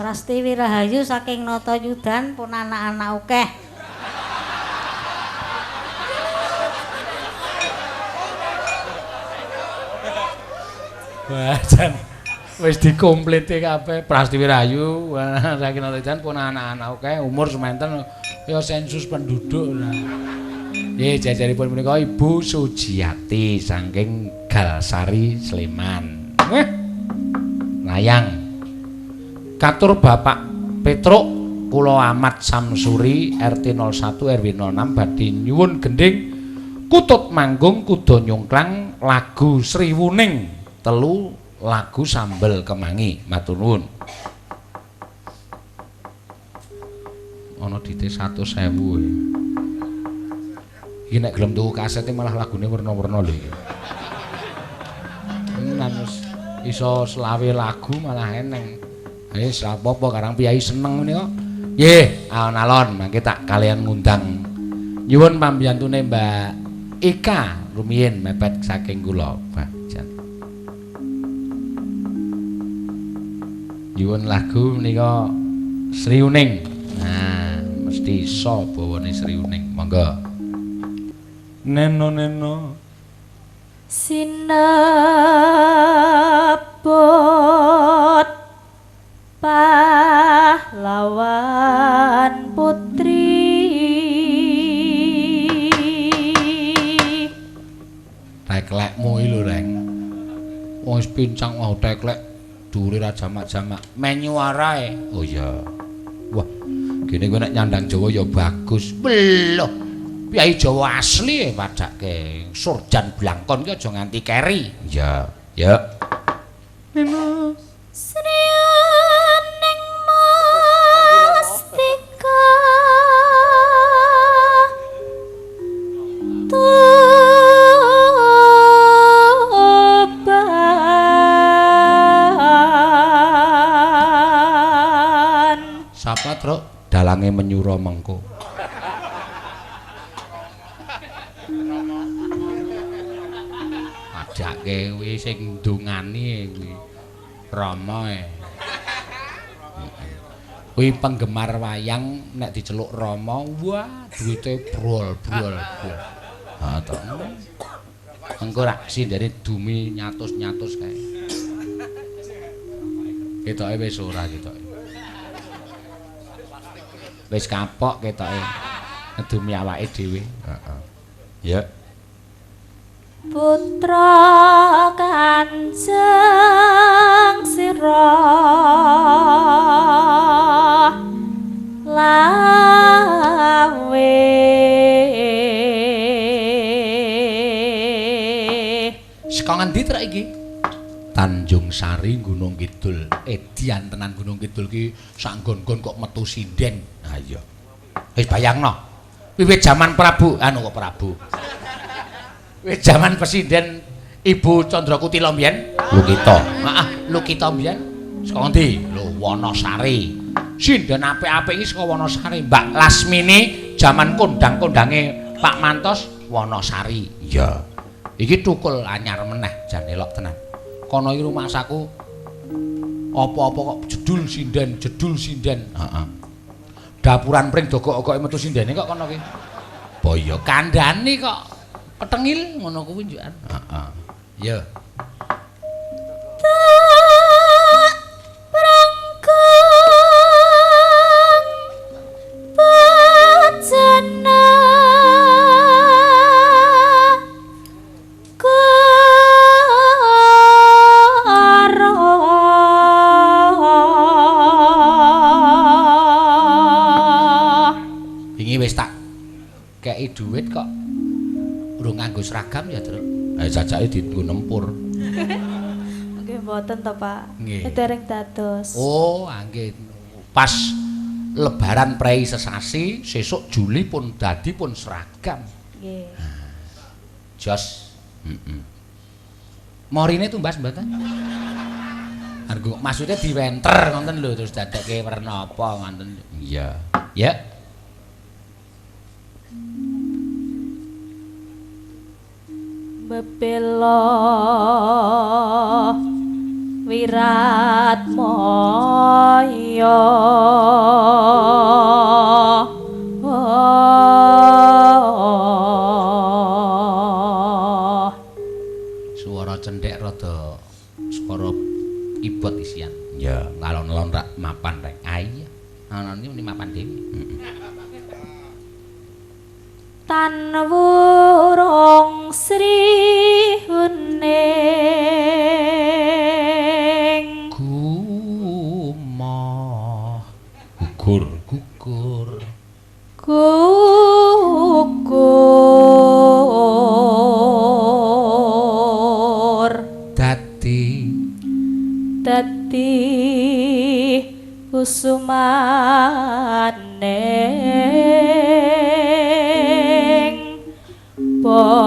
Prastiwi Rahayu saking Natayudan pun anak-anak akeh. Wah, jan wis dikomplete kabeh Prastiwi Rahayu saking Natayudan pun anak-anak akeh umur semanten ya sensus penduduk lah. Nggih, jajaripun menika Ibu Sujiati saking Galsari Sleman. Wah. Layang. Katur Bapak Petruk kula Ahmad Samsuri RT 01 RW 06 badhe nyuwun gending kutut manggung kuda nyungklang lagu Sriwuning telu lagu sambel kemangi matur nuwun. Ana dite 100.000 iki nek gelem tuku kasete malah lagune werna-werna lho iki. Tenan wis iso selawe lagu malah eneng. Wis apa-apa karang piyai seneng menika. Nggih, alon-alon mangke tak kalian ngundang. Nyuwun pambiyantune Mbak Ika rumiyin mepet saking kula. Bajan. Nyuwun lagu menika Sriwuning. Nah, mesti iso bawane Sriwuning. Monggo. Neno Sinebut pahlawan putri teklekmu iki lho Reng wong wis pincang mau teklek dure ra jamak-jamak menyuarae oh iya wah gene kowe nek nyandang Jawa ya bagus beloh Piyai Jawa asli padake surjan blangkon ki aja nganti keri. Ya, ya. Sriwuning mustika toban. Sapa, Truk? Dalange menyura mengko. Ajake kuwi sing ndungani kuwi Rama kuwi penggemar wayang nek diceluk Rama wah duwite brol-brol ha to engko rak sindene dumi nyatus-nyatus kae ketoke wis ora ketoke wis kapok ketoke ngedumi awake dhewe heeh ya Putra Kanjeng sira lawe saka ngendi trek iki Tanjung Sari Gunung Kidul edian tenan Gunung Kidul ki sak nggon-nggon kok metu sinden ha iya wis bayangno wiwit jaman Prabu kok Prabu wis jaman presiden Ibu Candrakuti mbiyen Lukita. Heeh, Lukita mbiyen saka endi? Lho, Wonosari. Sinden apik-apik iki saka Wonosari. Mbak Lasmini jaman kondang-kondange Pak Mantos Wonosari. Iya. Iki tukul anyar meneh jan elok tenan. Kono iki rumaksaku apa-apa kok jedul sinden. Heeh. Dapuran pring dogok-dogoke metu sindene kok kono ki. Boyo kandhani kok petengil ngono kuwi njukan. Heeh. Ya. Tak prangkang bajana karo wingi wis tak kei dhuwit kok urung nganggo seragam ya, Truk. Ha jajake dienggo nempur. Nggih mboten to, Pak. Nggih. Dereng dados. Oh, nggih. Pas lebaran prei sesasi, sesuk Juli pun dadi pun seragam. Nggih. Jos. Heeh. Morine tumbas mboten? Argo maksudnya diwenter ngoten lho terus dadekke werna apa ngoten. Iya. Ya. Bebelo Wiratmaya Suara cendhek rada swara ibot isian. Ya, ngalon-alon rak mapan rek. Ah iya. Ana ini mapan dhewe. Tan wurung sri huning Gumah gugur gugur dadi kusumaning bangsa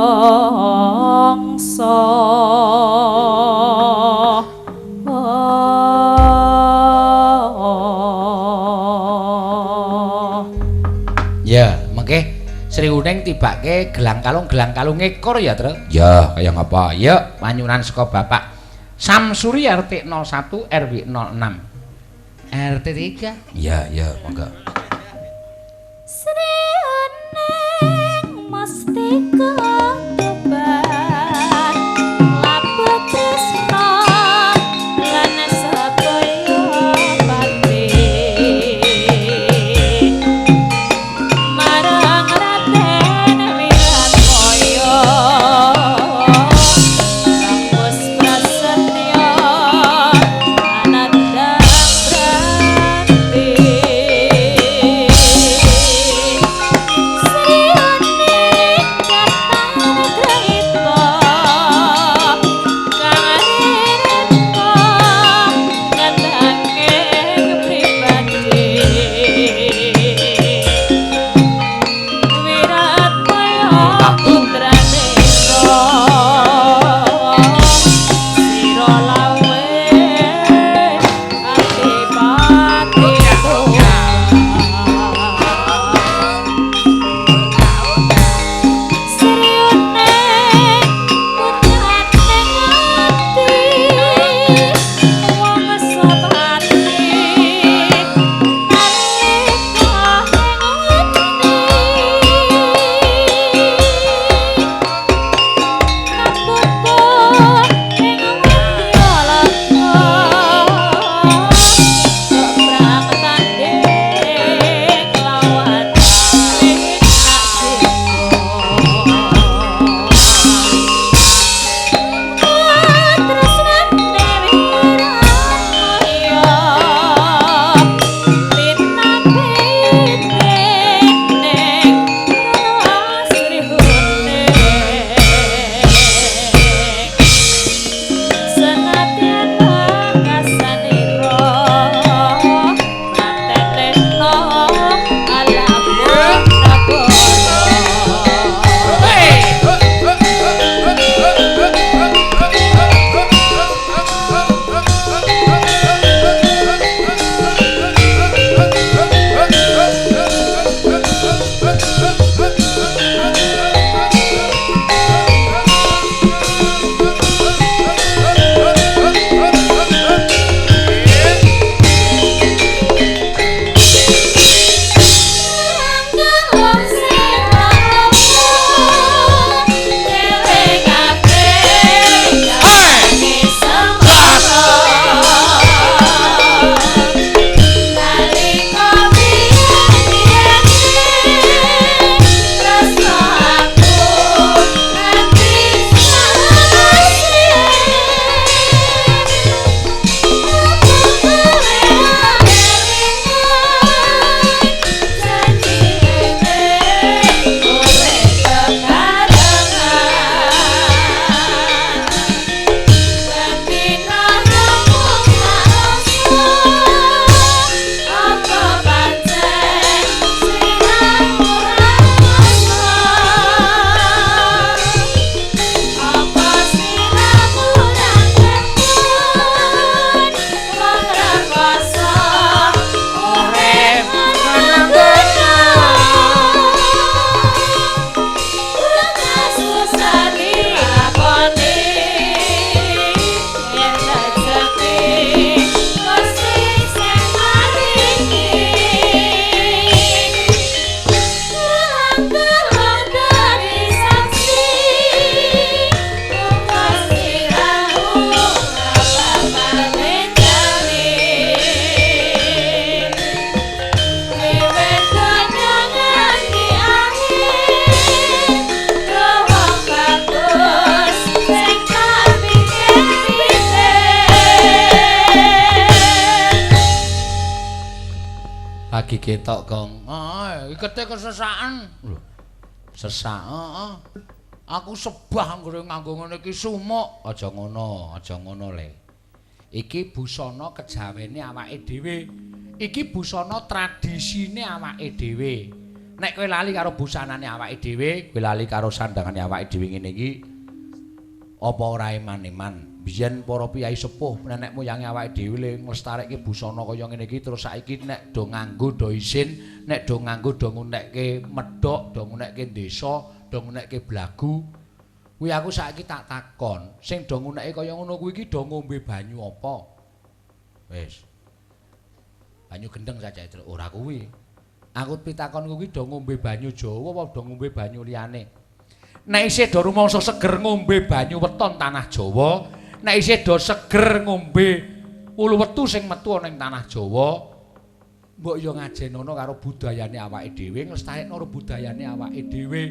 ya mengke Sri Uning tibake gelang kalung ekor ya Tru ya kaya ngapa ya panyunan saka Bapak Samsuri RT 01 RW 06 RT 3 ya monggo Sri Uning mesti keteban labet tresna lan sedaya pati marang Raden Wiratmaya kang wis prasetya anandang branti Sri Uning Lagi ketok, Gong. Ikete kesesakan. Lho. Sesak, Aku sebah anggere nganggo ngene iki sumuk. Aja ngono le. Iki busana kejawene awake dhewe. Iki busana tradisine awake dhewe. Nek kowe lali karo busanane awake dhewe, kowe lali karo sandangane awake dhewe ngene iki, apa ora eman-eman? Biyen para piyai sepuh nenek moyange awake dhewe le nglestarekke busana kaya ngene iki terus saiki nek do nganggo do isin, nek do nganggo do ngunekke medhok, do ngunekke desa, do ngunekke blagu. Kuwi aku saiki tak takon, sing do ngunekke kaya ngono kuwi iki do ngombe banyu apa? Wis. Banyu gendeng saja itu ora kuwi. Aku pitakon kuwi do ngombe banyu Jawa apa do ngombe banyu liyane? Nek isih do rumangsa seger ngombe banyu weton tanah Jawa, nek isih do seger ngombe ulu wetu sing metu ana ing tanah Jawa, mbok yo ngajenono karo budayane awake dhewe, nglestarekno karo budayane awake dhewe.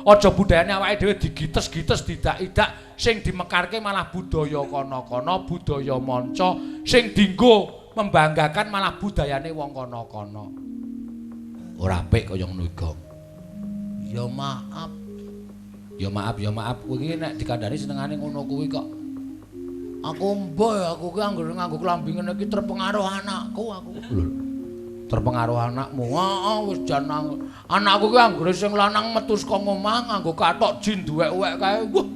Aja budayane awake dhewe digites-gites didak-idak, sing dimekarke malah budaya kana-kana, budaya manca, sing dienggo membanggakan malah budayane wong kana-kana. Ora apik kaya ngono iki, Gong. Ya maaf. Ya maaf, kowe iki nek dikandani senengane ngono kuwi kok. Aku mboh aku ki anggere nganggo klambi ngene iki terpengaruh anakku aku. Lho. Terpengaruh anakmu. Heeh, wis jan anakku ki anggere sing lanang metu saka omah nganggo kathok jin duwek-uwek kae. Wah.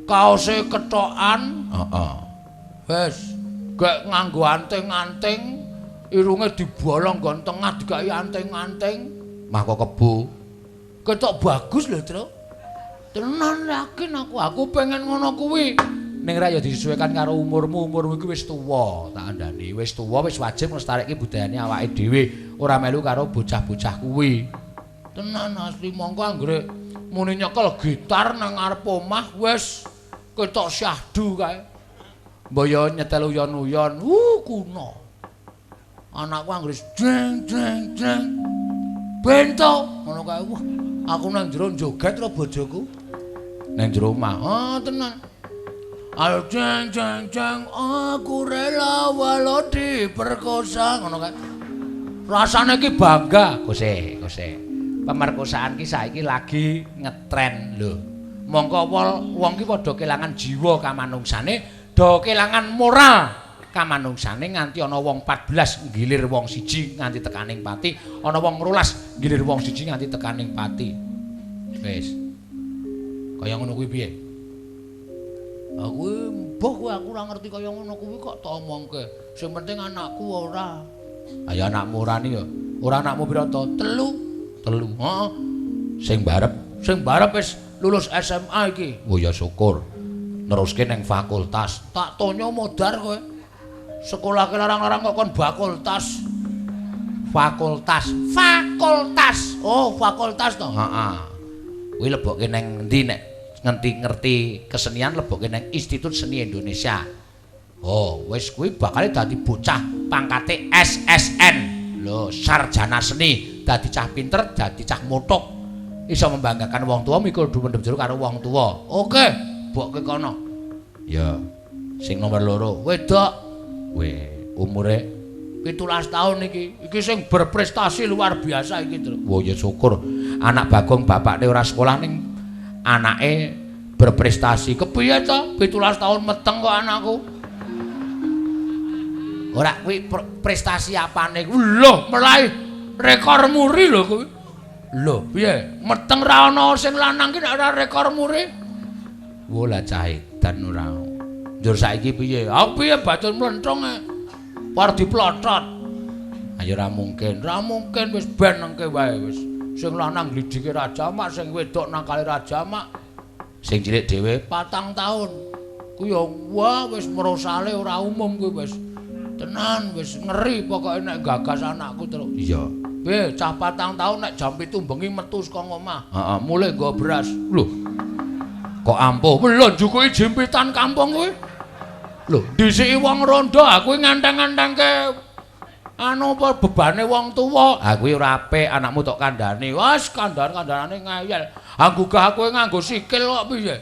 Kaose kethokan. Heeh. Wis, gek nganggo anting-anting, irunge dibolong nggon tengah dikai anting-anting. Mah kok kebo. Ketok bagus lho, Tru. Tenan yakin aku pengen ngono kuwi. Ning ra ya disesuaikan karo umurmu iki wis tuwa, tak andani. Wis tuwa wis wajib nglestarekke budayane awake dhewe, ora melu karo bocah-bocah kuwi. Tenan asli mongko anggere muni nyekel gitar nang ngarep omah wis ketok syahdu kae. Mbaya nyetel uyon-uyon, kuno. Anakku anggere jeng jeng jeng. Bento ngono kae. Wah, aku nang jero joget karo bojoku. Nang jero omah. Tenan. Ayo jeng jeng jeng aku rela walau diperkosa ngono kan. Rasane ki bangga, Kose. Pemerkosaan ki saiki lagi ngetren lho. Mongko wong ki padha kelangan jiwa kamanungsane, do kelangan moral kamanungsane nganti ana wong 14 nggilir wong siji nganti tekaning pati, ana wong 12 nggilir wong siji nganti tekaning pati. Wis. Kaya ngono kuwi piye? Aku mbok aku ora ngerti kaya ngono kuwi kok tak omongke. Sing penting anakku ora. Ayo anakmu ora ni ya. Ora anakmu pira to? Telu. Heeh. Sing barep wis lulus SMA iki. Oh ya syukur. Neruske ning fakultas. Tak tonyo modar kowe. Sekolah ke larang-larang kok kon fakultas. Fakultas. Oh, fakultas to. Heeh. Kuwi lebokke ning endi nek ngerti kesenian lebokke nang Institut Seni Indonesia. Oh, wis kuwi bakal dadi bocah pangkate SSN. Lho, sarjana seni, dadi cah pinter, dadi cah motok. Iso membanggakan wong tuwa mikul dhuwur jero karo wong tuwa. Oke, bokke kono. Ya, sing nomor 2, wedok. Umure 17 tahun iki. Iki sing berprestasi luar biasa iki, Tru. Wah, ya syukur. Anak Bagong bapakne ora sekolah ning anake berprestasi. Kepiye to? 17 tahun meteng kok anakku. Ora kuwi prestasi apane kuwi? Lho, meraih rekor muri lho kuwi. Lho, piye? Meteng ra ana sing lanang ki nek ora rekor muri. Wola cahitan ora. Njur saiki piye? Aku piye bacun mlenthong e. Par diplotot. Ayo ora mungkin wis ben nengke wae wis. Sing lanang glidike ra jamak, sing wedok nangkale ra jamak. Sing cilik dhewe 4 tahun. Ku ya wah wis merosale ora umum kuwi wis. Tenan wis ngeri pokoke nek gagas anakku terus. Iya. Cah 4 tahun nek jam 7 bengi metu saka omah. Heeh, mulai nggo beras. Lho. Kok ampuh belon jukuki jempitan kampung kuwi. Lho, dhisiki wong rondo aku nganteng-ngantengke anu apa bebane wong tuwa. Ha kuwi ora apik, anakmu tok kandhani. Wes kandhan-kandhanane ngayel. Anggugah kowe nganggo sikil kok piye?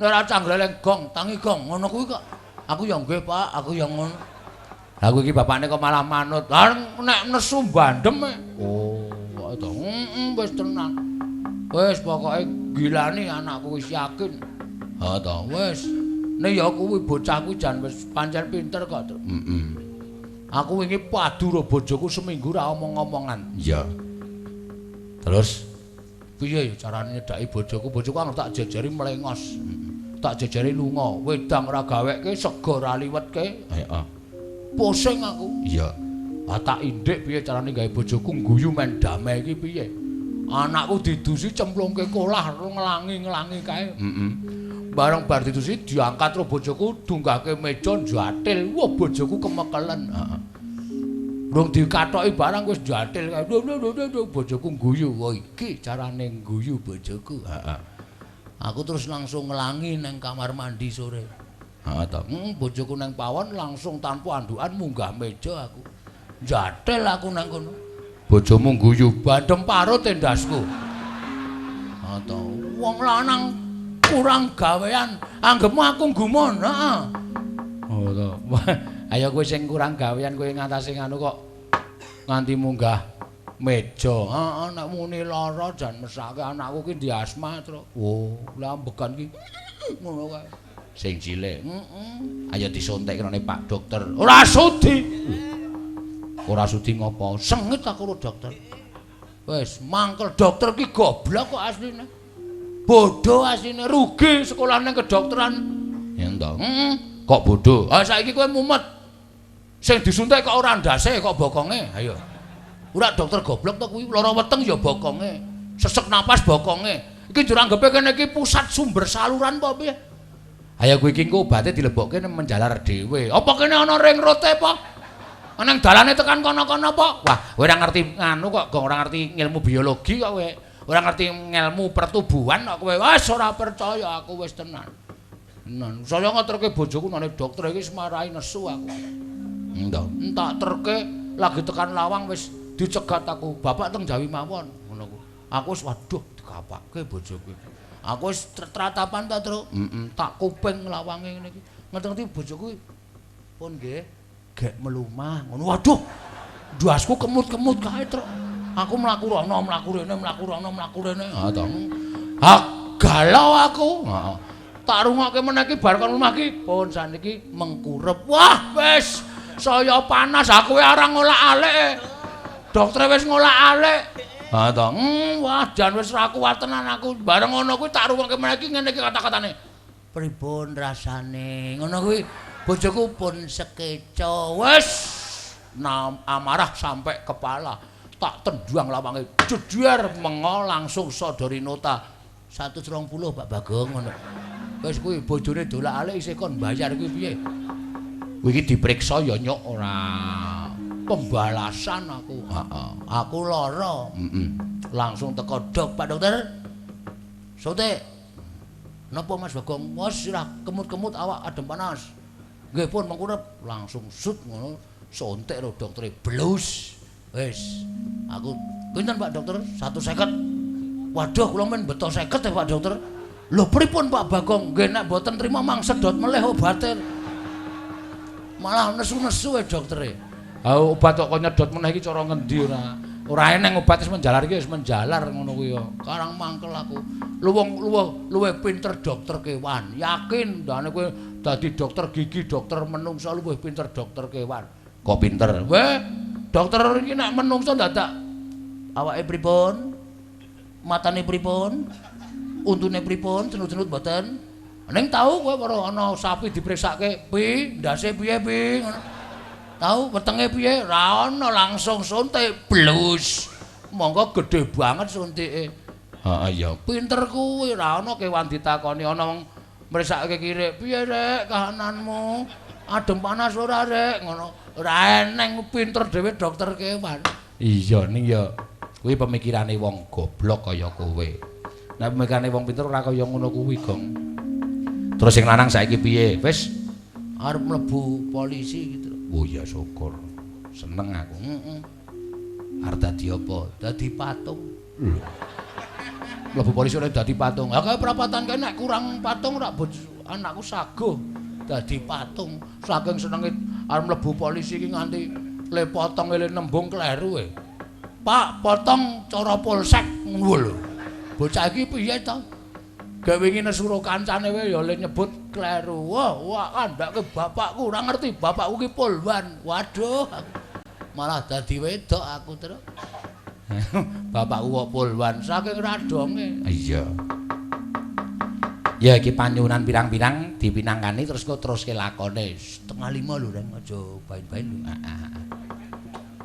Nek ora canggleleng gong, tangi gong, ngono kuwi kok. Aku ya nggih, Pak, aku ya ngono. Lah kowe iki bapakne kok malah manut. Lah nek nesu bandem. Oh, kok to. Wis tenan. Wis pokoke gilani anakku wis yakin. Ha to, wis. Nek ya kuwi bocah kuwi jan wis pancen pinter kok. Aku wingi padu karo bojoku seminggu ra omong-omongan. Iya. Terus piye ya carane nyedaki bojoku? Bojoku arep tak jejeri mlengos. Tak jejeri lunga, wedang ora gaweke, sego ora liwetke. Heeh. Pusing aku. Iya. Ah tak indik piye carane gawe bojoku guyu men damai iki piye? Anakku didusi cemplungke kolah nglangi-nglangi kae. Bareng bar didusi diangkat karo bojoku dunggahke meja jatil. Wah bojoku kemekelen. Heeh. Rung dikathoki barang wis jatil kae. Bojoku guyu. Wah iki carane guyu bojoku. Heeh. Aku terus langsung ngelangi nang kamar mandi sore. Ha ta. Bojoku nang pawon langsung tanpa andukan munggah meja aku. Jatel aku nang kono. Bojomu guyu bandem parut endasku. Ha ta. Wong lanang kurang gawean, anggepmu aku gumun. Heeh. Oh ta. Ayo kowe sing kurang gawean kowe ngatasi ngono kok nganti munggah meja. Heeh, nek muni lara jan mesake anakku ki ndi asma, Tru. Oh, lah ambekan ki ngono kae. Sing cilik. Ayo disuntik kene Pak Dokter. Ora sudi. Ora sudi ngopo? Sengit aku karo dokter. Wis, mangkel dokter ki goblok kok asline. Bodho asline, rugi sekolah ning kedokteran. Ya to. Kok bodho? Ah saiki kowe mumet. Sing disuntik kok ora ndase kok bokonge. Ayo. Ora dokter goblok to kuwi, lara weteng ya bokonge. Sesek napas bokonge. Iki njur anggepe kene iki pusat sumber saluran apa piye? Ayo kuwi iki engko obate dilebokke nang menjalar dhewe. Apa kene ana ring rote apa? Nang dalane tekan kono-kono apa? Wah, kowe ora ngerti nganu kok, ora ngerti ilmu biologi kok kowe. Ora ngerti ilmu pertubuhan kok kowe. Wis ora percaya aku wis tenan. Tenan. Saya ngaturke bojoku nang dokter iki semarai nesu aku. Entak terke lagi tekan lawang wis dicegat aku. Bapak teng Jawi mawon ngono ku. Aku wis waduh dikapake bojoku iki. Aku wis tratapan ta, Tru. Tak kuping lawange ngene iki. Ngerti bojoku pun nggih gek melumah ngono. Waduh. Duasku kemut-kemut kae, Tru. Aku mlaku rono, mlaku rene, mlaku rono, mlaku rene. Ha to. Ha galau aku. Heeh. Tak rungokke meneh iki bar kon omah iki pun saniki mengkurep. Wah, wis saya panas aku arang ngolak-alik. Dokter wis ngolak-alik. Ha to. Wah, jan wis ra kuat tenan aku. Bareng ngono kuwi tak rungokke meneh iki ngene iki kata-katane. Pripun rasane? Ngono kuwi bojoku pun sekeca. Wis amarah sampai kepala. Tak tenduang lawange. Jedher mengo langsung sodori nota 120 Pak Bagong ngono. Wis kuwi bojone dolak-alik isih kon bayar kuwi piye? Kuwi iki dipriksa ya nyok ora pembalasan aku. Heeh. Aku lara. Langsung teko dok, Pak Dokter. Suntik. Napa Mas Bagong? Wes ora kemut-kemut awak adem panas. Nggih pun mengkurep langsung sut ngono. Suntik lho doktere blus. Wis. Aku pinten Pak Dokter? 150. Waduh kula men beto 50 ya Pak Dokter. Lho pripun Pak Bagong? Nggih nek mboten trima mang sedot meleh obate. Malah nesu-nesu e doktere. Ha obat kok nyedot meneh iki cara ngendi ora? Ora eneng obat wis menjalar iki wis menjalar ngono kuwi ya. Karang mangkel aku. Luwih pinter dokter kewan. Yakin ndane kowe dadi dokter gigi, dokter menungsa luwih pinter dokter kewan. Kok pinter? Weh, dokter iki nek menungsa dadak awake pripun? Matane pripun? Untune pripun? Cenut-cenut mboten? Ning tau kowe karo ana sapi dipriksake, "Pi, ndase piye, Pi?" ngono. Tau wetenge piye? Ra ono langsung suntik blus. Monggo gedhe banget suntike. Heeh ya, pinter kuwi ra ono kewan ditakoni ana wong mriksake kirik, "Piye Rek kahananmu? Adem panas ora Rek?" ngono. Ora eneng pinter dhewe dokter kewan. Iya ning ya kuwi pemikirane wong goblok kaya kowe. Nek pemikirane wong pinter ora kaya ngono kuwi, Gong. Terus sing lanang saiki piye? Wis arep mlebu polisi gitu. Oh ya syukur. Seneng aku. Arep dadi apa? Dadi patung. Mlebu polisi ora dadi patung. Ha kaya prapatan kae nek kurang patung ora anakku saguh dadi patung. Saking senenge arep mlebu polisi iki nganti le potong le nembung kleru e. Pak, potong cara polsek ngono lho. Bocah iki piye to? Gawe iki nesuro kancane wae ya le nyebut kleru. Wah, kandhake bapakku, ora ngerti bapakku ki polwan. Waduh. Malah dadi wedok aku terus. Bapakku kok polwan saking radonge. Iya. Ya iki panyuwunan pirang-pirang dipinangkani terus kok teruske lakone. 4:30 lho Ren, aja bain-bain lho.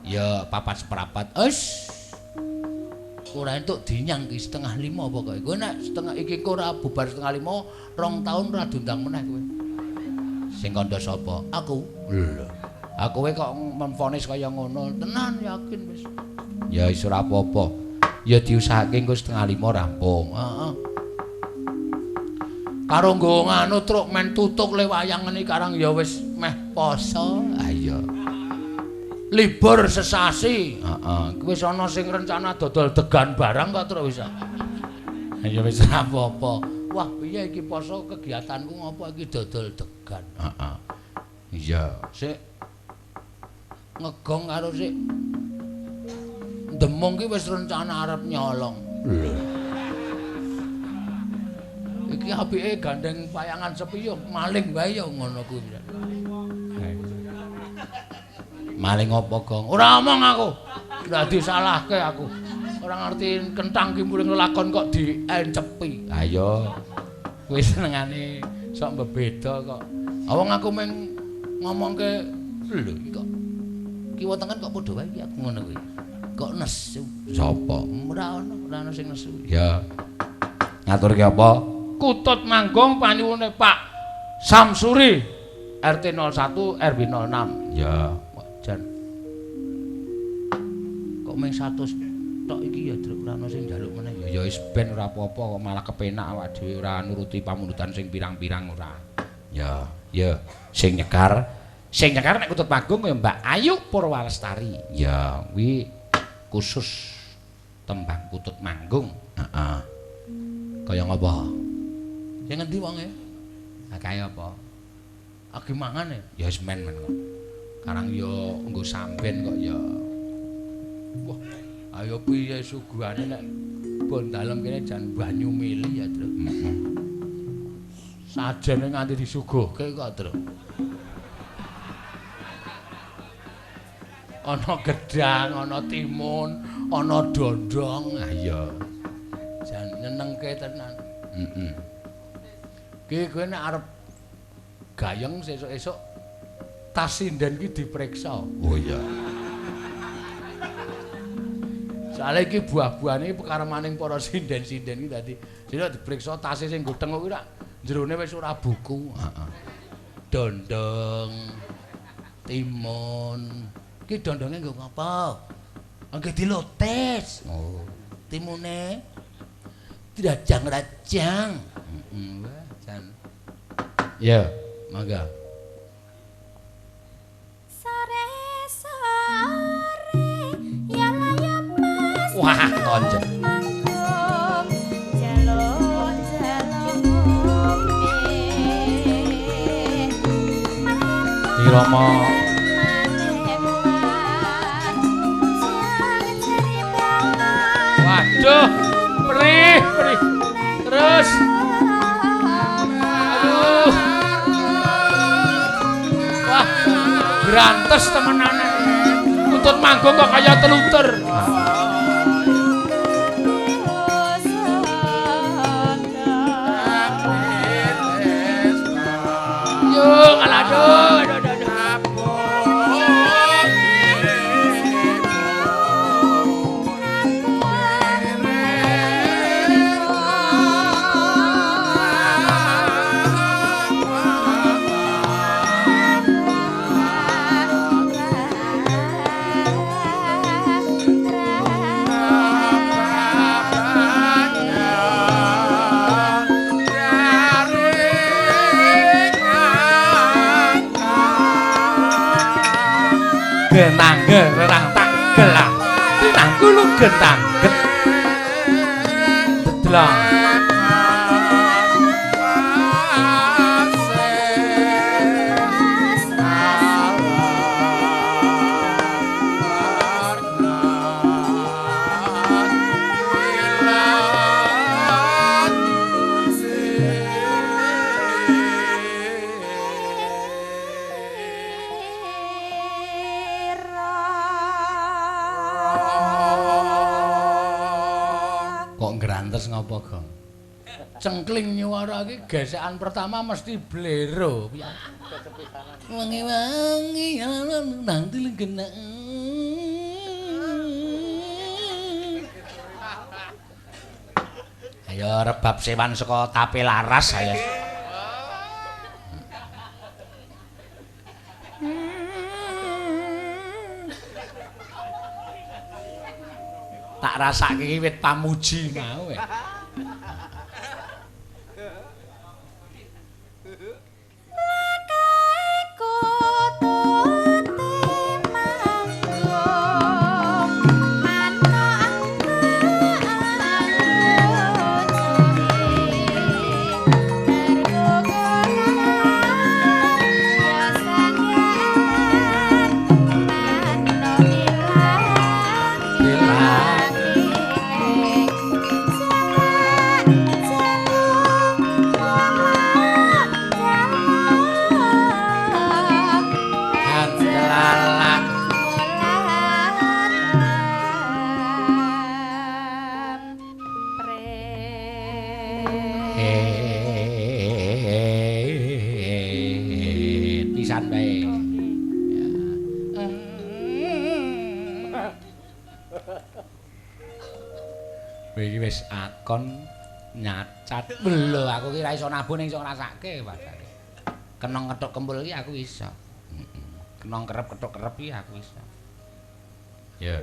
Ya 4:15. Ora entuk dinyang ki 4:30 pokoke. Kowe nek setengah iki ora bubar 4:30, 2 taun ora diundang meneh kowe. Sing kandha sapa? Aku. Lho. Aku kowe kok memfonis kaya ngono. Tenan yakin wis. Ya wis ora apa-apa. Ya diusahake engko 4:30 rampung. Heeh. Karo nggo nganu truk men tutuk le wayang ngene karang ya wis meh poso. Ah iya. Libur sesasi. Heeh. Wis ana sing rencana dodol degan barang kok terus wis. Ya wis ora apa-apa. Wah, piye iki poso kegiatanku ngopo iki dodol degan. Heeh. Iya, sik ngegong karo sik demung ki wis rencana arep nyolong. Lho. Iki apike gandeng payangan sepi yo maling wae yo ngono kuwi. Maling apa, Gong? Ora omong aku. Ora disalahke aku. Ora ngerti kentang ki muring lakon kok diencepi. Ha yo. Kuwi senengane sok mbebeda kok. Awang aku meng ngomongke lho kok kiwa tengen kok padha wae aku ngono kuwi. Kok nesu. Sapa? Ora ana sing nesu. Ya. Ngaturke apa? Kutut Manggung panyuwune Pak Samsuri RT 01 RW 06. Ya. Jan. Kok mung 100 tok iki ya Druk ora ana sing njaluk meneh. Ya wis ben ora apa-apa kok malah kepenak awak dhewe ora nuruti pamundutan sing pirang-pirang ora. Ya, ya sing nyekar nek Kutut Manggung ya Mbak Ayu Purwalestari. Ya kuwi khusus tembang Kutut Manggung. Heeh. Kaya ngapa? Ya ngendi wonge? Ha kaya apa? Agi mangan ya wis men kok. Karang ya nggo samben kok ya. Wah, ayo piye suguhane nek bon dalem kene jan banyu mili ya, Tru. Heeh. Sajene nganti disuguhke kok, Tru. Ana gedang, ana timun, ana dondong. Ah iya. Jan nyenengke tenan. Heeh. Ki kowe nek arep gayeng sesuk-esuk tas sinden ki diperiksa. Oh iya. Soale iki buah-buahane iki pekaremaning para sinden-sinden iki dadi sira diperiksa tase sing nggo tenguk ki rak jerone wis ora buku. Heeh. Dondong, timun. Ki dondonge nggo ngapa? Angge dilotes. Oh. Timune dirajang-rajang. Heeh, wah, jan. Ya, mangga. Wah, tonjok. Irama. Waduh, perih. Terus. Aduh. Wah, grantes temenane. Kutut Manggung kok kaya teluter. Aduh. Genang gerang tak gelang tinang kulu gentang get dedelong grantes ngopo, Gong? Cengkling nyuara iki gesekan pertama mesti blero. Wangi-wangi nang dilengena. Ayo rebab sewan saka tape laras ayo. Tak rasake wit pamuji mau. Pisan bae. Iki wis akon nyacat. Lho aku ki ra iso nabuh ning iso ngrasake padane. Kenong kethuk kempul iki aku iso. Kenong kerep kethuk kerep iki aku iso. Ya.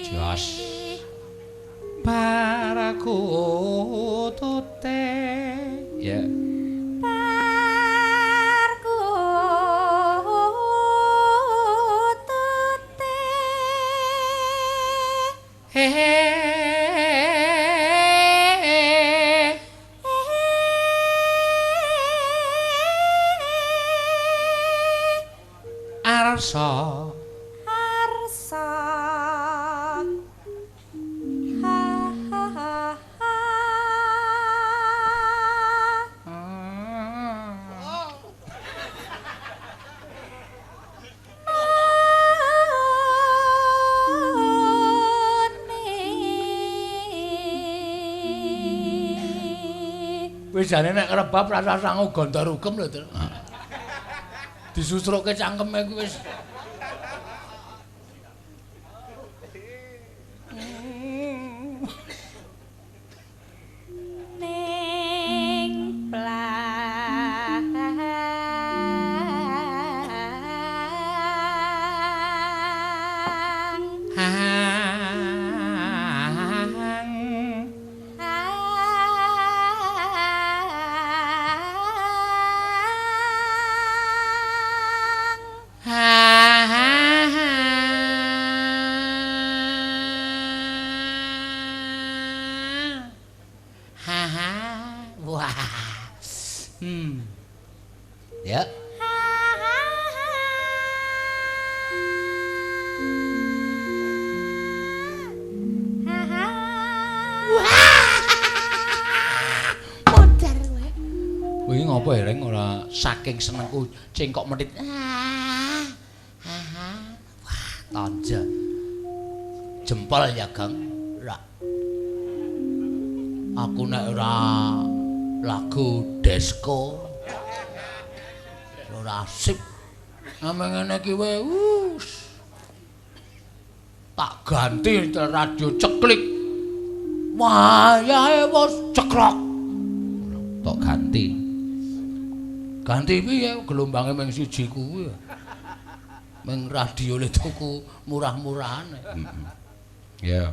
Jos paraku tote ya Parku tote arsa Arsa ha ha ha ha wis jane nek rebab rasa sangu ganda rukem lho, Tru. Disusruke cangkeme kuwi wis ning plang Wah. Ya. Modar kowe. Kuwi ngopo Hereng ora saking senengku cengkok medhit. Wah, tonja. Jempol ya, Gang. Ra. Aku nek ora lagu disco ora asik. Ameng ngene iki wis tak ganti radio ceklik. Wayahe wis ceklok. Tak ganti. Ganti piye gelombange mung siji kuwi. Mung radio le tuku murah-murahan. Ya.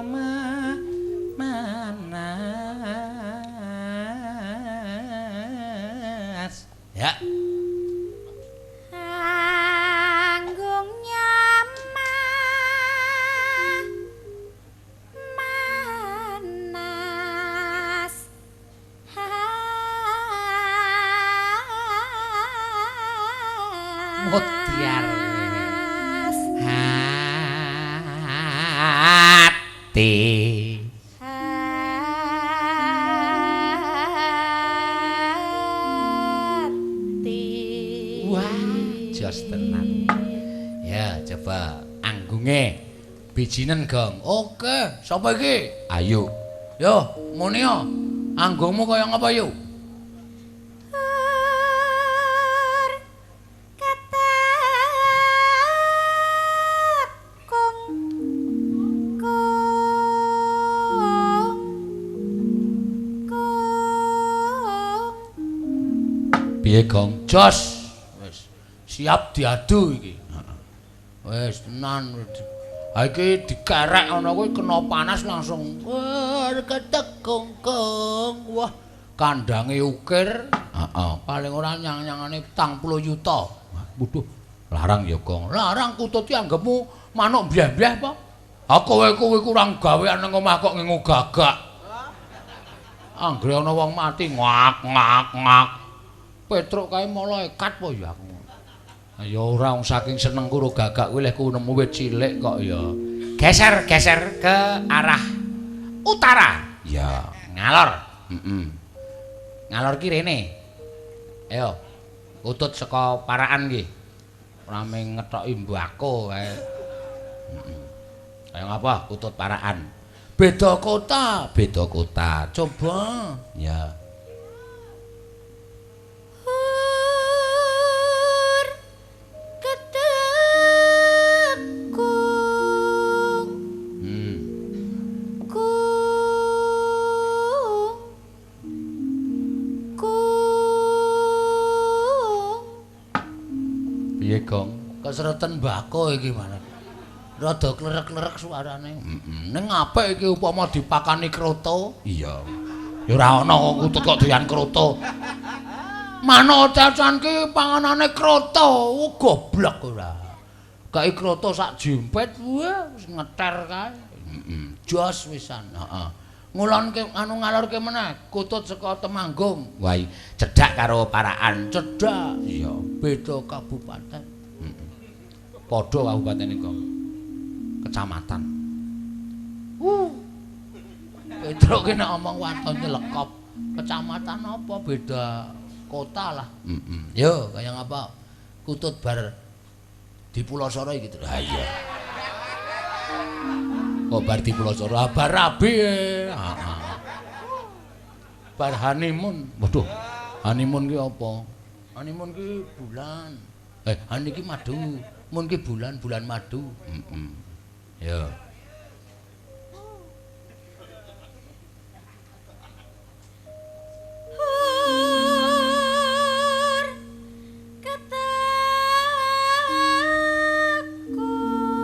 manas. Ya. Anggung manas Mutiar hati wah jos tenan ya coba anggunge bijinen gong oke sapa iki ayo yo muni yo anggungmu kaya ngapa yo piye gong jos wis siap diadu iki wis tenan ha iki dikerek ana kuwi kena panas langsung ketek gong wah kandange ukir heeh paling ora nyang-nyangane 40 yuta waduh larang ya gong larang kutut anggepmu manuk mbyah-mbyah apa ha kowe kuwi kurang gawean nang omah kok ngengu gagak anggere ana wong mati ngak Petruk kae mala ekat po ya aku. Ya ora wong saking senengku karo gagak kuwi lek ku nemu wit cilik kok ya. Geser ke arah utara. Ya, ngalor. Ngalor ki rene. Ayo. Utut saka Parakan ki. Ora mung ngetoki mbako kae. Kayak ngapa Utut Parakan? Beda kota. Coba. Ya. Piye gong kesereten mbako iki mana rada klerek-klerek suarane ning apik iki upama dipakani kroto iya ya ora ana kutut kok doyan kroto mana cacan ki panganane kroto goblok ora kae kroto sak jempet wah wis ngeter kae jos wisan heeh ngulonke anu ngalorke meneh kutut saka Temanggung wah cedhak karo Parakan cedhak iya beda kabupaten padha kabupaten iki kecamatan Petruk ki nek omong waton nyelekop kecamatan apa beda kota lah yo kaya ngapa kutut bar di Pulau Soro iki ha iya kok bar di Pulau Soro bar rabi bar honeymoon waduh honeymoon ki apa honeymoon ki bulan honey ki madu mun ki bulan madu ya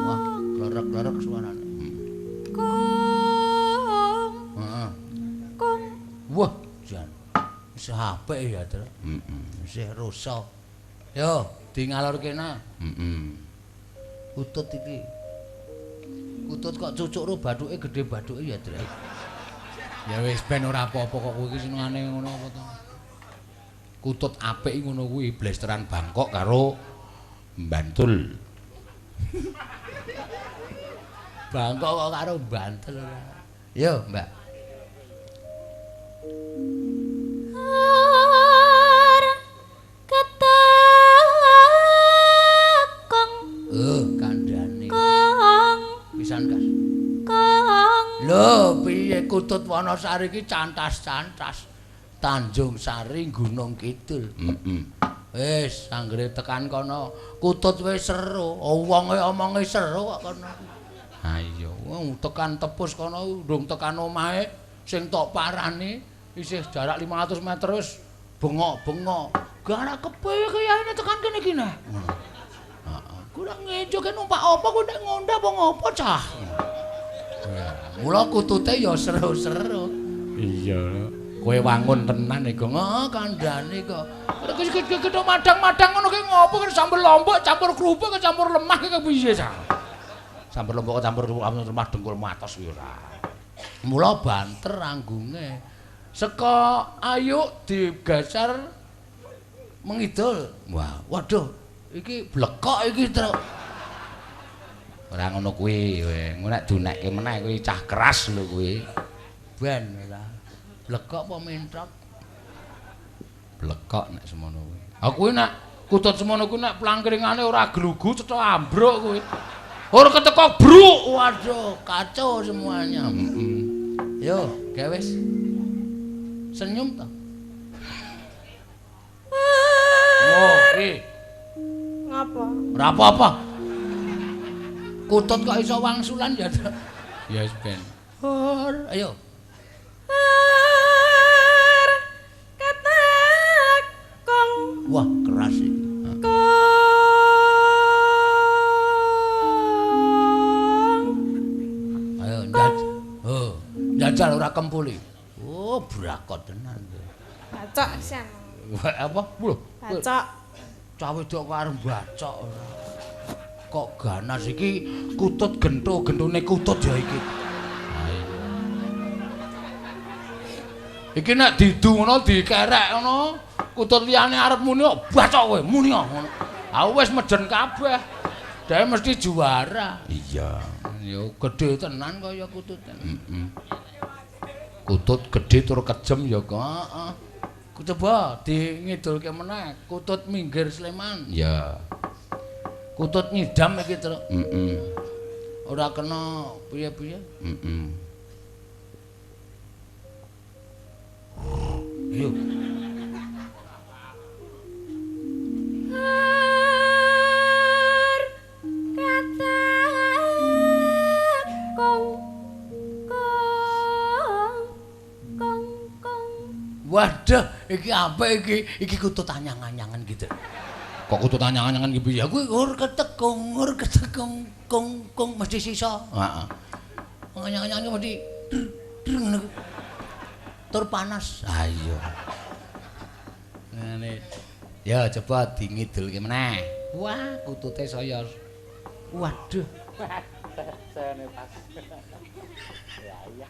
wah klerek-klerek suarane wah jan wis apik ya Tru isih rusak yo di ngalor kene Utut iki Utut kok cucuk bathuke gedhe bathuke ya Tru ya wis ben ora apa-apa kok kowe iki senengane ngono apa to Kutut apik ngono kuwi blesteran Bangkok karo Bantul Bangkok kok karo Bantul yo Mbak kandhane pisan Kas lho piye Kutut Wanasari iki cantas-cantas Tanjung Sari Gunung Kidul wis anggere tekan kono Kutut wis seru wonge omonge seru kok kono ha iya tekan tepus kono ndung tekan omahe sing tok parani isih jarak 500 meter wis bengok-bengok gara kepiye kayane tekan kene iki nah kurang ngejoke numpak apa kok nek ngonda apa ngopo cah Mula kutute ya seru-seru. Iya. Kowe wangun tenan iku. Heeh, kandhane kok. Kok madang-madang ngono ki ngopo kan sambel lombok campur kerupuk campur lemah ki kepiye sa? Sambel lombok campur lemah dengkul matos kuwi ora. Mula banter anggunge. Seka ayuk digeser mengidul. Wah, waduh, iki blekok iki, Truk. Ora ngono kuwi, engko nek dunekke meneh kuwi cah keras lho kuwi. Ben ora. Blekok apa mentok? Blekok nek semono kuwi. Ha kuwi nek kutut semono kuwi nek plangkringane ora glugu cetha ambruk kuwi. Ora keteko bruk. Waduh, kacau semuanya. Yo, gawe wis. Senyum to. Oh, Ngapa? Ora apa-apa. Kutut kok iso wangsulan ya. Ya wis ben. Ayo. Katakong. Wah, keras iki. Ayo, njajal ora kempuli. Oh, brakot tenan. Bacok sian. Apa? Lho. Bacok. Cah wedok kok arep bacok. Kok ganas iki kutut gentune kutut ya iki. Iki nek didu ngono dikerek ngono, kutut liyane arep muni kok bacok kowe, muni ngono. Ah wis medhen kabeh. Dhewe mesti juara. Iya. Ya gedhe tenan kaya kutute. Kutut gedhe tur kejem ya kok. Heeh. Coba di ngidulke meneh, kutut minggir Sleman. Ya. Kutut nyidam iki, Truk. Ora kena piye-piye? Ayo. Waduh, iki apa iki? Iki kutut anyang-anyangan gitu. Kok kutut anyang-anyangan gitu ya? Kuwi ur ketekung, kung mesti sisa. Heeh. Anyang-anyangan mesti tur panas. Ha iya. Ngene. Ya coba dingidulke meneh. Wah, kutute saya. Waduh. Sene pas. Ya iya.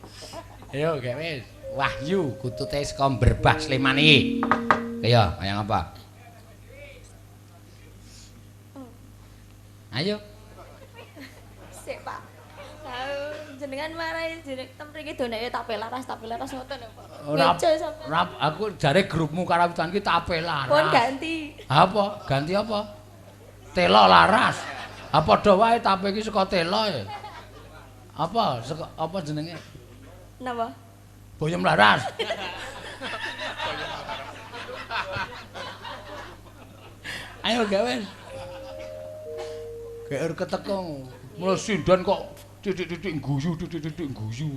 Ayo, gak wis. Wahyu kutute saka Berbah Sleman iki. Kaya kayang apa? Ayo. Sik, Pak. Jenengan marahi jeneng temriki doneke tape laras ngoten ya, Pak. Ora aku jare grupmu karawitan ki tape laras. Pun ganti. Apa? Ganti apa? Tela laras. Apa padha wae tape iki saka tela ya? Apa? Apa jenenge? Napa? Boyem laras. Ayo gawe. Gawe ketekong. Mula sindan kok titik-titik guyu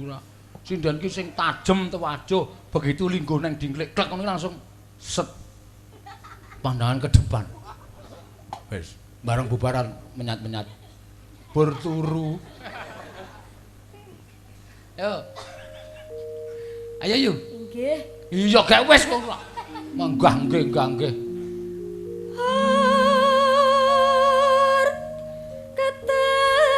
ora. Sindan ki sing tajem tewajuh, begitu linggo nang dingklek klek ngono langsung set. Pandangan ke depan. Wis, bareng bubaran menyat-menyat. Berturu. Yo. Ayo yu. Nggih. Iya gak wis kok. Manggah nggih. Ketekong.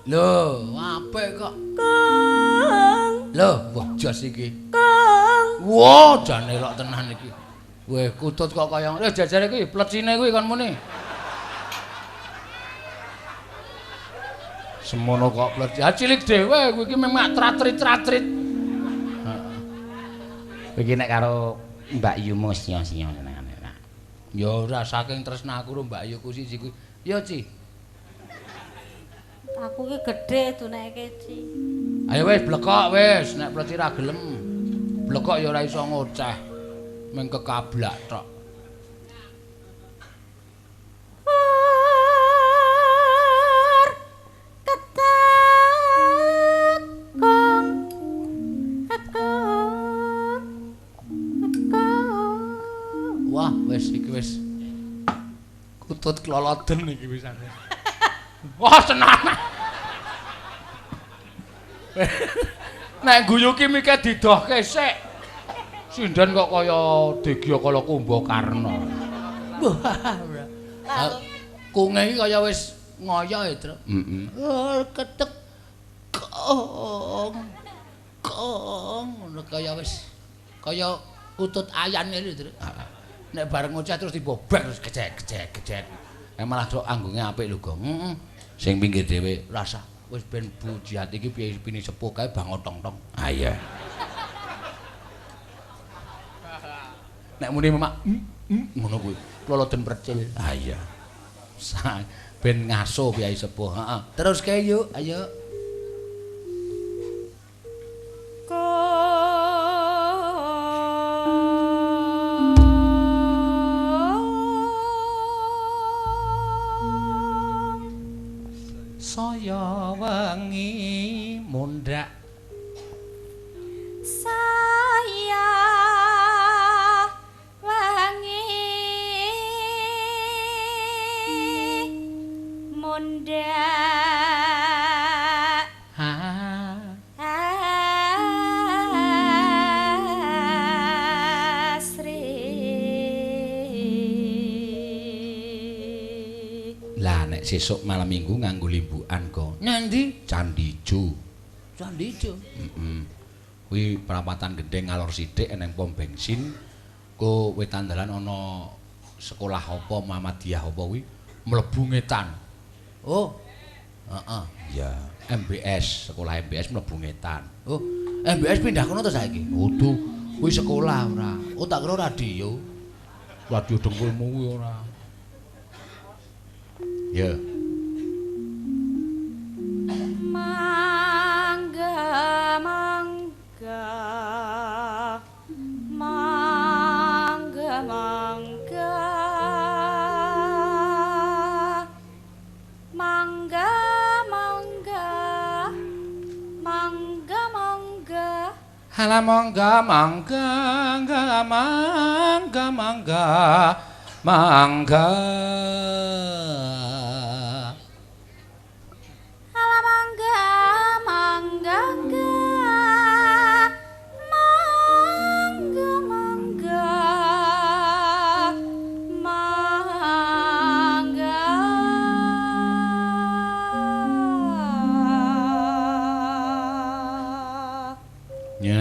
Lho, apik kok. Kong. Lho, wah jos iki. Kong. Wah, jan elok tenan iki. Weh, kutut kok kaya ngono. Jajare kuwi plecine kuwi kon muni. Semono kok pleci. Ha cilik dhewe kuwi iki memang tratrit-tratrit. Iki nek karo Mbak Yumo sia-sia tenan. Ya ora saking tresnaku karo Mbak Yu ku siji kuwi. Ya, Ci. Aku ki gedhe duneke, Ci. Ayo wis blekok wis, nek pleci ra gelem. Blekok ya ora iso ngoceh. Meng kekablak tok. Wah, wis iki wis. Kutut kloloden iki wisane. Wah, tenan. Nek guyu ki mike didohke sik. Sinden kok kaya Degya Kala Kumbakarna. Kunge iki kaya wis ngoyo ya, Tru. Heeh. Ketek kong. Ngono kaya wis kaya utut ayan ngene, Tru. Nek bareng ngoceh terus dibobek terus gejek. Malah sok anggunge apik lho, Gong. Heeh. Sing pinggir dhewe rasa wis ben Bu Jihati iki piye pini sepuh kae bangotong-tong. Ah iya. Nek muni Mak ngono kuwi. Loloten percil. Ah iya. Ben ngaso piyai sepuh. Heeh. Terus kae yuk, ayo. Saya wengi mundhak saya wengi mundhak sesuk malam minggu nganggo limbukan kok. Nang ndi? Candijo. Candijo. Heeh. Kuwi perapatan gendeng ngalor sithik eneng pom bensin. Ko wetan dalan ana sekolah apa Muhammadiyah apa kuwi mlebu ngetan. Oh. Heeh. Ya, MBS, sekolah MBS mlebu ngetan. Oh, MBS pindah kono to saiki? Kudu. Kuwi sekolah ora. Oh, tak kira radio. Radio dengkulmu kuwi ora. Ya. Mangga Halah mangga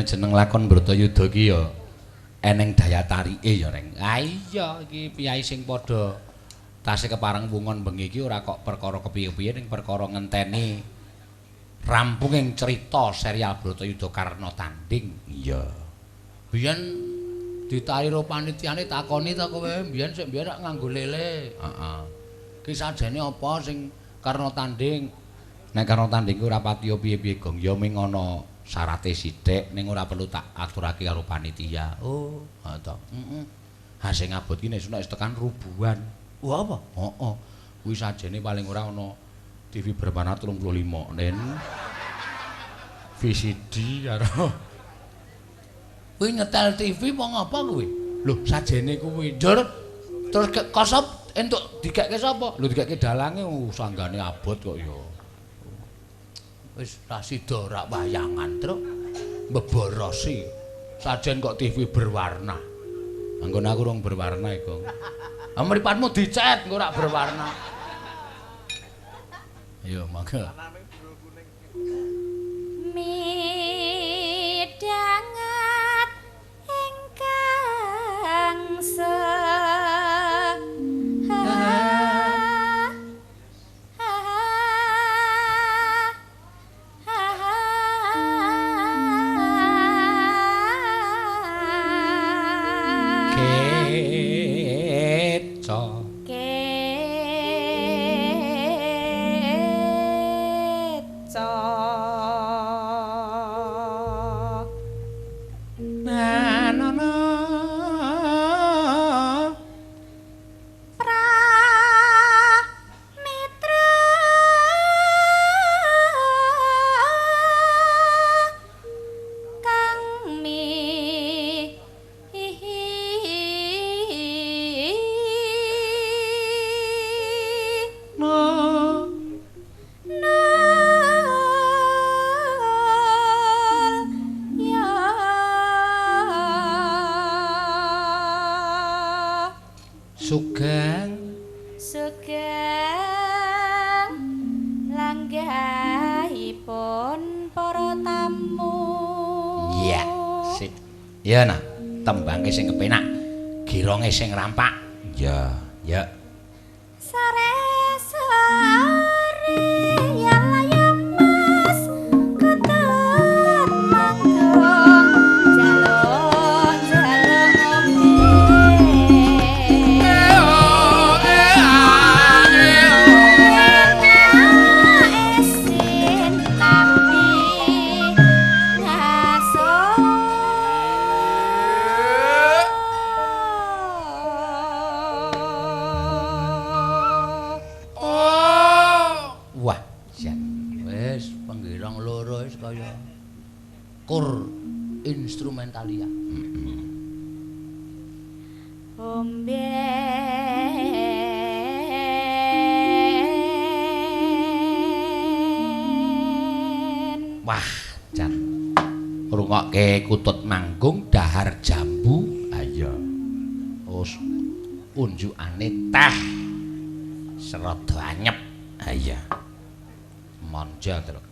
jeneng lakon Bratayuda ki ya eneng daya tarike ya Reng. Ah iya iki piyai sing padha tasih kepareng wungon bengi iki ora kok perkara kepiye-piye ning perkara ngenteni rampunging cerita serial Bratayuda Karna Tanding. Iya. Biyen ditairo panitiane takoni ta kowe biyen sik biyen rak nganggo lele. Heeh. Ki sajane apa sing Karna Tanding? Nek Karna Tanding ku ora patiya piye-piye Gong ya ming ana syarate sithik ning ora perlu tak aturake karo panitia. Oh, ha to. Heeh. Ha sing abot ki nek wis tekan rubuhan. Wah apa? Heeh. Kuwi sajene paling ora ana TV berwarna 35 nen. VCD karo kuwi nyetel TV apa ngapa kuwi? Lho, sajene kuwi. Njur terus kosop entuk digekke sapa? Lho digekke dalange sanggane abot kok ya. Wis ra sida rak wayangan truk mbeborosi sajen kok TV berwarna. Anggon aku rung berwarna iku. Ah mripatmu dicet engko rak berwarna. Ayo mangga. Midangat ingkang Sugeng langgahipun para tamu. iya sip ya nah tembangke sing kepenak gironge sing rampak ya ya Sore yalayam mas ketut manggung jaluk esin tapi wah jan wis penggirang loro wis kaya kur instrumentalia wah jan rungokke kutut manggung dahar jambu ayo us unjukane teh serada anyep ayo monja terus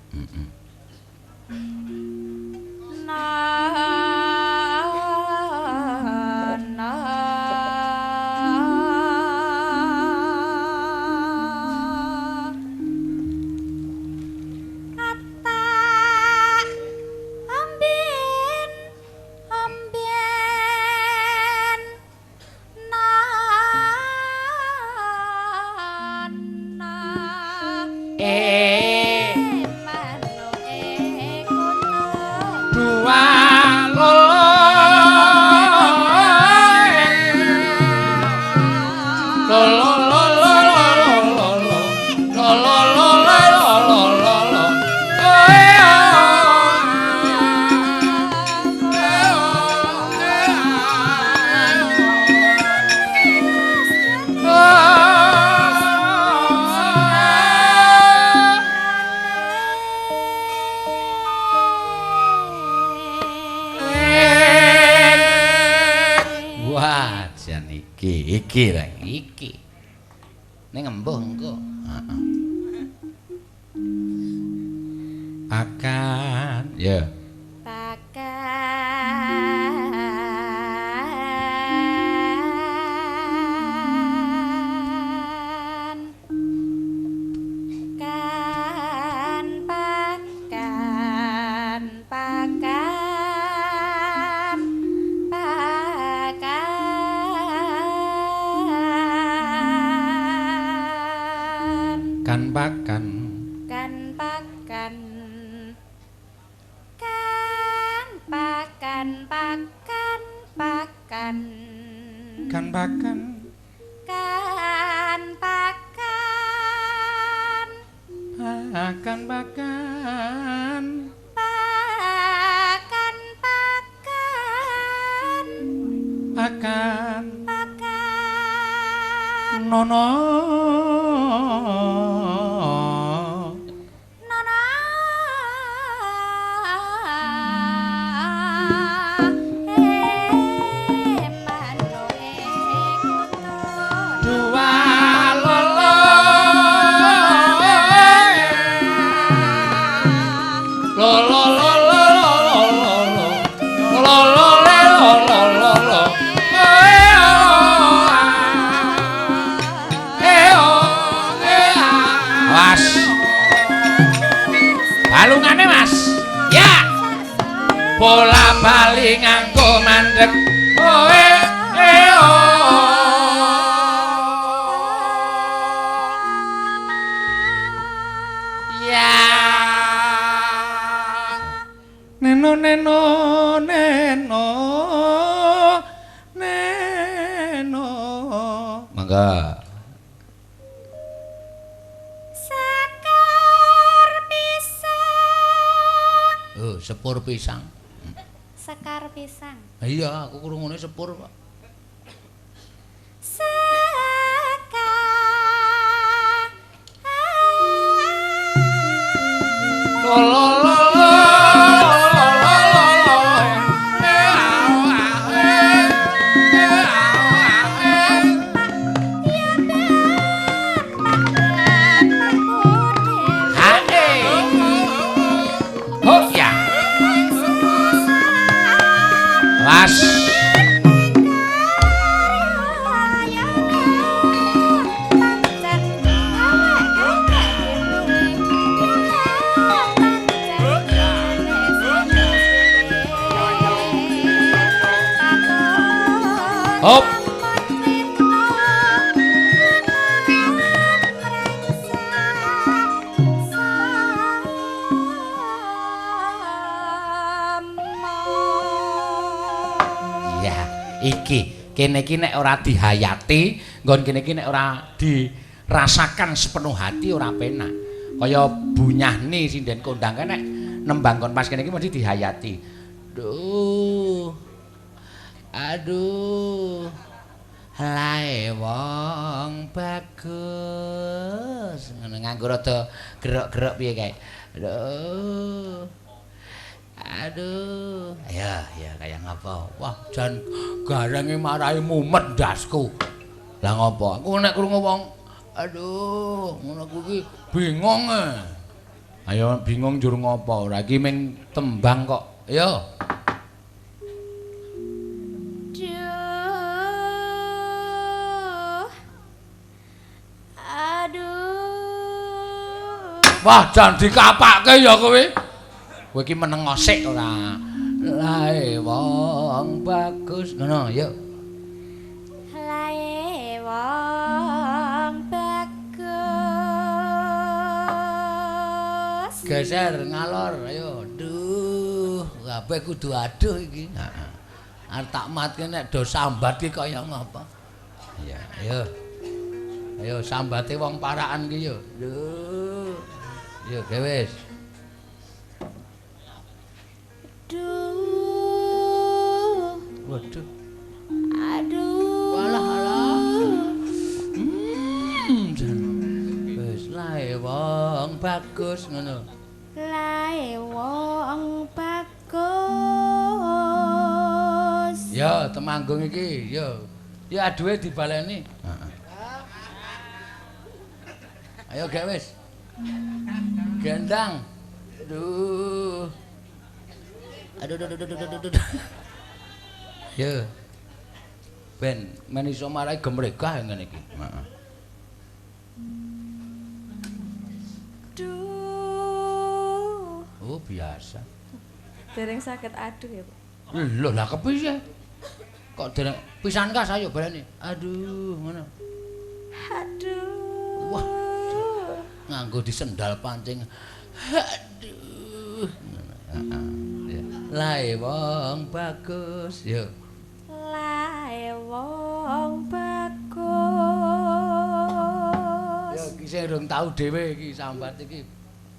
iki rek iki ning embuh engko heeh akan ya bali nganggo mandeg oe ya neno neno neno neno mangga sepur pisang. Sekar pisang. Iya, aku krungune sepur kok. Sekar. Laras. Hop. Iki kene iki nek ora dihayati nggon kene iki nek ora dirasakan sepenuh hati ora penak kaya bunyahni sinden kondang nek nembang kon pas kene iki mesti dihayati aduh lae wong bagus ngono nganggo rada gerok-gerok piye kae aduh ya kaya ngapa wah jan garenge marahi mumet ndasku lah ngopo aku nek krungu wong aduh ngono kuwi bingung ayo bingung njur ngopo ora iki ming tembang kok ayo aduh wah jan dikapake ya kowe kowe iki meneng osik ora. Lae wong bagus ngono, yuk. Lae wong bagus. Geser ngalor, ayo. Duh, kabeh kudu aduh iki. Heeh. Arep tak matke nek do sambat iki kaya ngapa? Iya, ayo. Ayo sambate wong parakan ki yo. Duh. Yo, wis. Aduh. Waduh. Aduh. Walah. Wis lae wong bagus ngono. Lae wong bagus. Ya, Temanggung iki, ya. Ya aduhe dibaleni. Heeh. Ayo gek wis. Gendang. Aduh. Aduh. Ya. Ben men iso marai gemregah ngene iki. Heeh. Duh. Oh, biasa. Dereng sakit aduh ya, Pak. Lho, lah kepiye? Kok dereng pisan kas ayo baleni. Aduh, ngono. Aduh. Wah. Nganggo disendal pancing. Aduh. Heeh. Ya. Lae wong bagus, yo. Lae wong bagus. Ya iki sing durung tau dhewe iki sambat iki.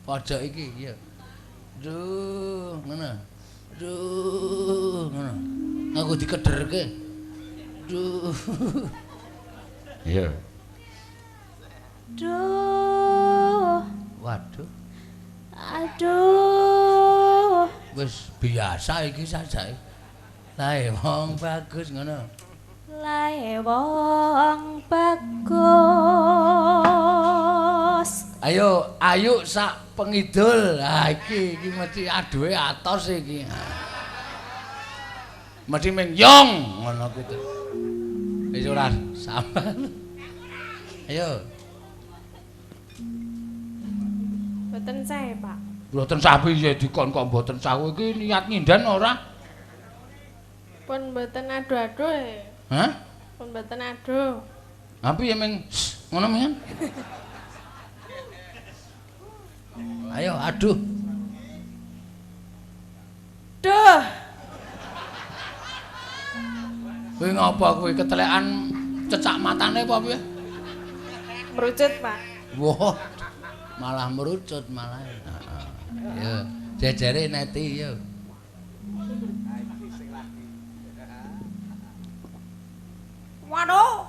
Pojok iki, ya. Duh, ngono. Duh, ngono. Nganggo dikederke. Duh. Iya. Duh. Waduh. Aduh. Wis biasa iki sajake. Lae wong bagus ngono. Lae wong bagus. Ayo sak pengidul. Ha iki mesti aduhe atos iki. Mesti ming yong ngono gitu. Wis ora sambat. Ayo. Mboten sae, Pak. Mboten sah piye dikon kok mboten sah iki niat ngindan ora? Pun mboten aduh-aduh e. Hah? Pun mboten aduh. Apa ya ming ngono men? Ayo aduh. Duh. Kowe ngapa kowe ketelekan cecak matane apa piye? Merucut, Pak. Wah. Malah merucut malah. Heeh. Ya, jejere neti yo. Waduh.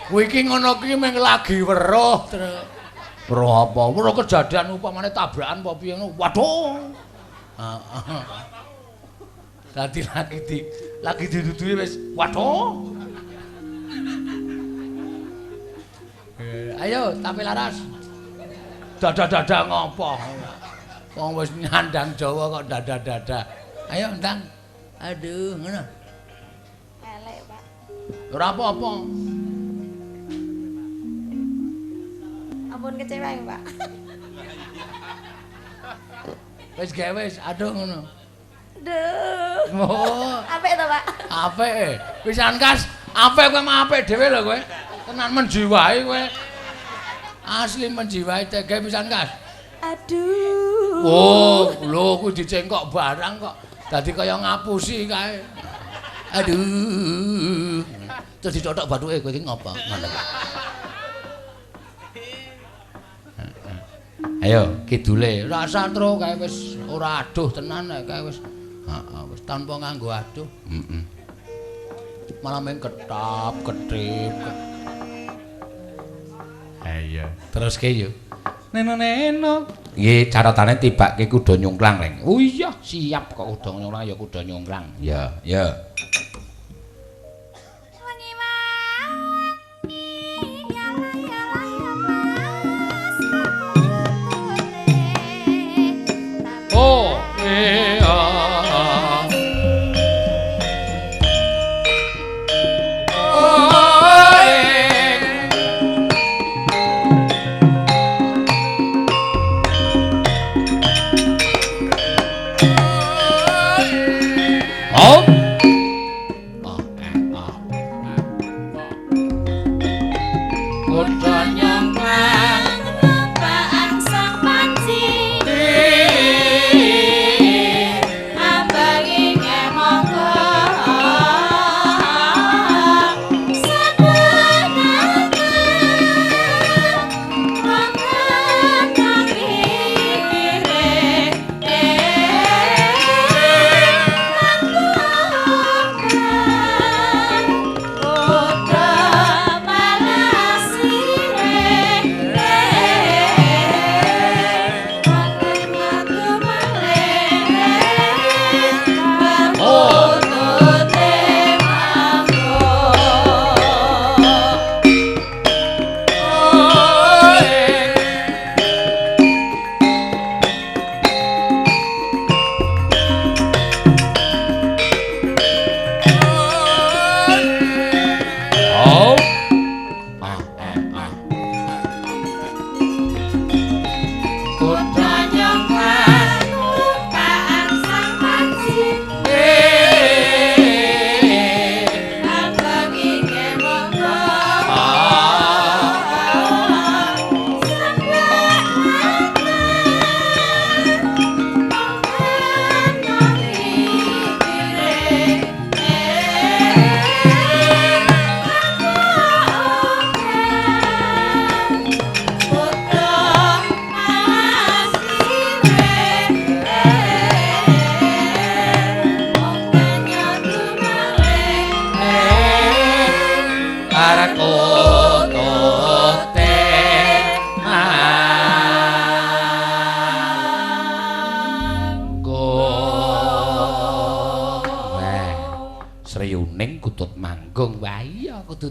Kowe iki ngono kuwi mung lagi weruh, Truk. Weruh apa? Weruh kejadian upamane tabrakan apa piye ngono. Waduh. Heeh. Dadi lagi didudui wis waduh. Ayo, tapi laras. Dadah-dadah ngopo? Wong wis nyandang Jawa kok dadah-dadah. Ayo ndang. Aduh, ngono. Elek, Pak. Ora apa-apa. Ampun kecewa ya, Pak. Wis gawe wis, aduh ngono. Duh. Oh, Apik to, Pak? apik. Pisan Kas, apik kowe mah apik dhewe lho kowe. Tenan menjiwai kowe. Asli menjiwai tege pisan Kas. Aduh. Oh, lho kuwi dicengkok barang kok. Dadi kaya ngapusi kae. Aduh. Terus ditotok bathuke kowe iki ngopo? Ngono. Ayo, kidule ora satro kae wis ora aduh tenan kae wis. Heeh, wis tanpa nganggo aduh. Heeh. Malah meng ketap, ketip. Ayo, terus ke yo. Neno. Nggih, caratane tibake kuda nyungklang, Leng. Oh iya, siap kok kuda nyungklang ya kuda nyungklang. Ya, ya. Oh,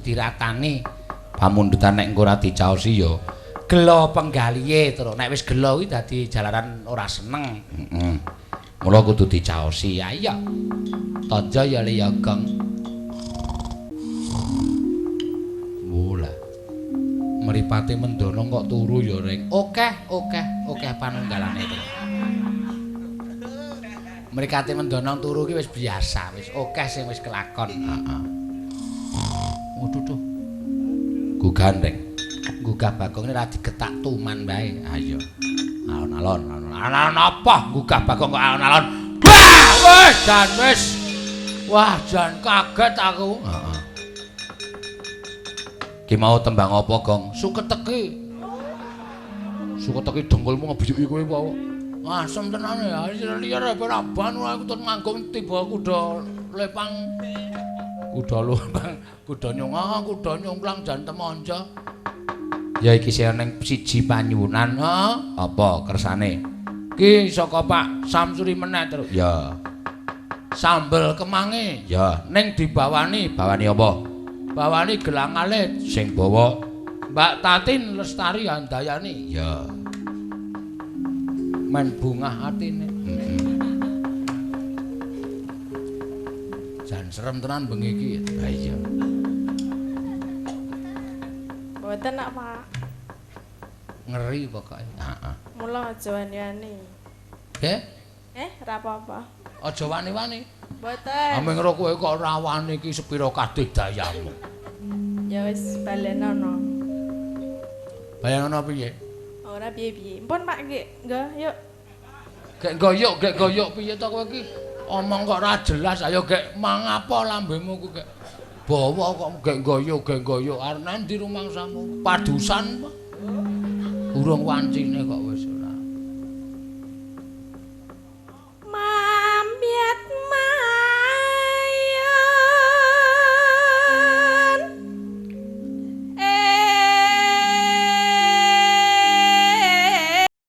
Diratani pamundutan nek engko ora dicaosi ya gelo penggalihe terus nek wis gelo kuwi dadi jalaran ora seneng. Heeh. Mula kudu dicaosi. Ayo. Tanja ya liyagong. Mula. Mripate Mendana kok turu ya ring. Okeh panunggalane itu. Mripate Mendana turu ki wis biasa, wis okeh sing wis kelakon. Heeh. Waduh. Gugah Reng. Gugah Bagong ini ra digetak tuman bae. Ayo. Alon-alon. Alon apa? Gugah Bagong kok alon-alon. Wah, wis. Wah, jan kaget aku. Heeh. Ki mau tembang apa, Gong? Suketeki. Suketeki dengkulmu ngebijuki kowe wae. Asem tenan ya. Liar ora ban aku tut nganggung tiba kuda lepang. Kuda lumpang, kuda nyungklang jan temonco. Ya iki sing ning siji Panyuwunan, apa kersane? Ki saka Pak Samsuri meneh terus. Ya. Sambel kemange. Ya, ning dibawani apa? Bawani gelang alit sing bawa Mbak Tatin Lestari Handayani. Ya. Men bungah atine. Jan serem tenan bengi iki. Ha iya. Mboten nak, Pak. Ngeri pokoke. Heeh. Mula aja wani-wani. Nggih? Ora apa-apa. Aja wani-wani. Mboten. Ameng karo kowe kok ora wani iki sepira kadih dayamu. Ya wis balenono. Bayangno piye? Ora piye-piye. Mpun Pak nggih. Nggih, yuk. Gek goyok piye to kowe iki? Omong kok ora jelas, ayo gek mangapa lambemu ku gek. Bawa kok gek goyok. Arep ndi rumangsamu? Padusan apa? Urung wancine kok kowe.